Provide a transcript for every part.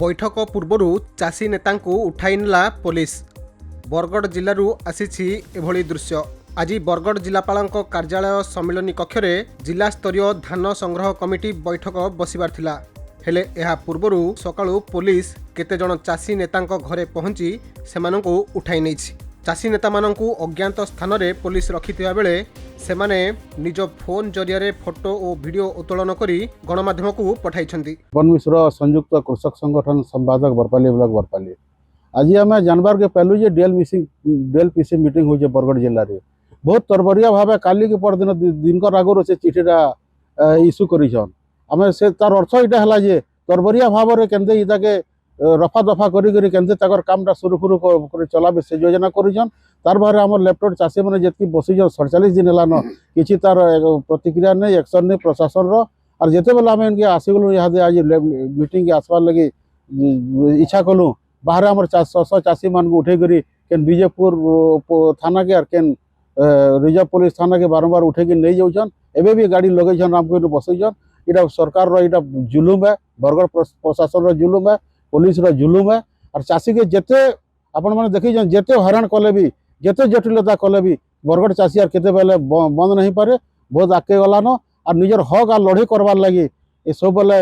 बैठक पूर्व चाषी नेता उठाई नेला पुलिस। बरगढ़ जिलू आसी एभली दृश्य। आज बरगढ़ जिलापाल कार्यालय सम्मिलनी कक्ष में जिला स्तरीय धान संग्रह कमिटी बैठक बसिबार थिला। हेले एहा पूर्व सकाळु पुलिस केते जण चाषी नेता घरे पहुंची सेमानंकु उठाई नेछि। चाषी नेता मानंकु अज्ञात स्थान रे पुलिस रखिथिबा बेले सेमाने निज फोन जरिया फोटो और वीडियो उत्तोलन करी गणमाध्यम को पठाइछन्ति। बनमिश्र संयुक्त कृषक संगठन संवादक बरपाली ब्लॉक बरपाली। आज आम जानबार के पहलू जे डीएलपीसी मीटिंग हो बरगढ़ जिले में बहुत तरबरिया भाव काली के परदिन दिनकर आगुरी से चिठीटा इश्यू करें से तार अर्थ यहाँ है तरबरिया भाव में केंदे इताके रफा दफा करी कामटा सुरुखुरु कर चलाबे से योजना करें। तार बाहर आम लैपटॉप चाषी मैंने जी बसी 47 दिन है कि तार प्रतिक्रिया नहीं एक्शन नहीं प्रशासन और जिते बेले आम इनके आसीगलु यहाँ आज मीटिंग आसबार लगे इच्छा कलु बाहर आम 600 चाषी मान को उठे करी केन विजयपुर थाना के और केन रिजर्व पुलिस थाना के बारंबार उठे नहीं जाऊन एवं भी गाड़ी लगे आमको बसईन। यहाँ सरकार रा जुलुम है, बरगढ़ प्रशासन जुलुम है, पुलिस जुलुम है और चाषी के जिते आपण मैंने देखी जिते हैरान कले भी जिते जटिलता कले भी बरगढ़ चाषी और केते बेले बंद नहीं पारे बहुत आगे गलान और निजर हक आ लड़े करवार लगी ये सब बेले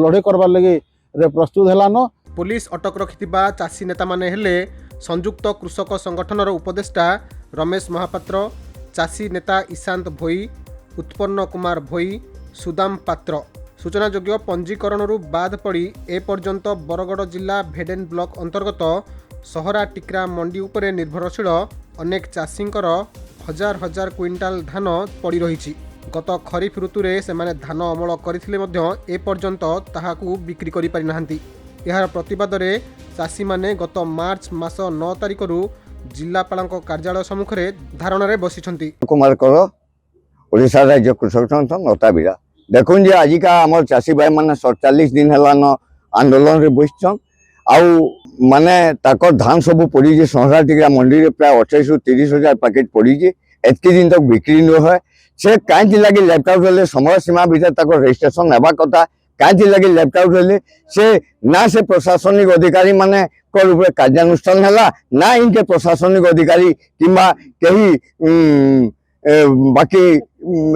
लड़े करवार लगी प्रस्तुत हेलान। पुलिस अटक रखिथिबा चाषी नेता माने हेले संयुक्त कृषक संगठनर उपदेष्टा रमेश महापात्र, चाषी नेता ईशांत भोई, उत्पन्न कुमार भोई, सुदाम पात्र। सूचनायोग्य पंजीकरण बाद पड़ी एपर्यंत बरगढ़ जिला भेडेन ब्लॉक अंतर्गत सहरा टिक्रा मंडी उपरे निर्भरशील अनेक चाषींकर हजार हजार क्विंटाल धान पड़ी रही। गत खरीफ ऋतु रे सेमाने धान अमल करथिले मध्य एपर्यंत ताहाकू बिक्री करि पारि नाहंती। यार प्रतिवाद रे चाषी माने गत मार्च मास 9 तारिख रु जिलापाल कार्यालय सम्मुख में धारणा रे बसिछंती। कुमार कर ओडिशा राज्य कृषक संगठन नताबिरा देखुन जे आजिका आम चाषी भाई मैंने 47 दिन है आंदोलन रे बसछन आउ माने ताकर धान सब पड़ी सहरा टिक्रा मंडी रे प्राय 28 ରୁ 30 हजार पैकेट पड़ी एतकी दिन तक बिक्री न है से कहीं लगे लैपटॉप रे समय सीमा भीतर ताकर रजिस्ट्रेशन नेबा कथा कहीं लगे लैपटॉप रे से ना से प्रशासनिक अधिकारी माने ऊपर कार्यानुष्ठान है ना इनके प्रशासनिक अधिकारी किंबा कहीं बाकी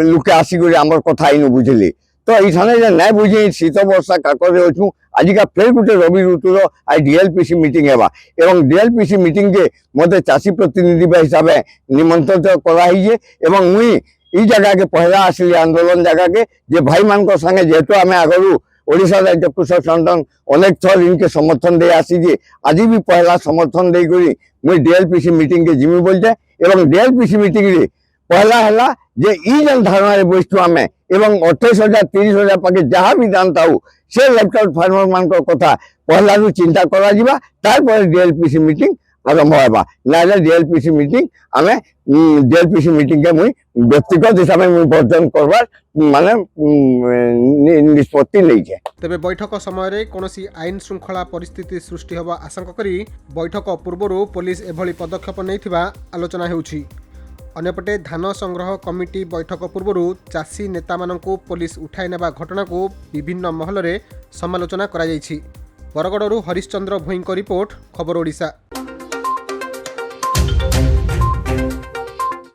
लोके आसिक आम कथा इन बुझे तो ये नहीं बुझे शीत वर्षा काकरे अच्छू आजिका फिर गोटे रवि ऋतुर आज डीएलपीसी मीटिंग है एवं डीएलपीसी मीटिंग के मत चाषी प्रतिनिधि हिसाब से निमंत्रित कराई मुई ई जगह के पहला आसिली आंदोलन जगह के जे भाई मान संगे जेहेतु आम आगु ओडिशा राज्य कृषक संगठन अनेक थर इनके समर्थन दे आसी आज भी पहला समर्थन दे मुई डीएलपीसी मीटिंग के जिमी बोलते एवं डीएलपीसी मीटिंग रे पहला है जे ई जन धारणा बसु आम एवं 28 हजार 30 हजार पाके जहाँ भी दान था से लैपटॉप फार्मर मान कथा पहला चिंता करा तार डीएलपीसी मीटिंग आरंभ होगा ना डीएलपीसी मीटिंग आम डीएलपीसी मीटिंग के मुई व्यक्तिगत हिसाब से बर्जन करवार माने निष्पत्ति नहीं है। तेबे बैठक समय कौनसी आईन श्रृंखला परिस्थिति सृष्टि होगा आशंका करी बैठक पूर्व पुलिस एभली पदक्षेप नैथिबा आलोचना हेउछि। अन्यपटे धान संग्रह कमिटी बैठक पूर्व चाषी नेता मानंकु पुलिस उठाई नेबा घटना को विभिन्न महल में समालोचना करा जायछि। बरगढ़ हरिश्चंद्र भोईंको रिपोर्ट, खबर ओडिशा।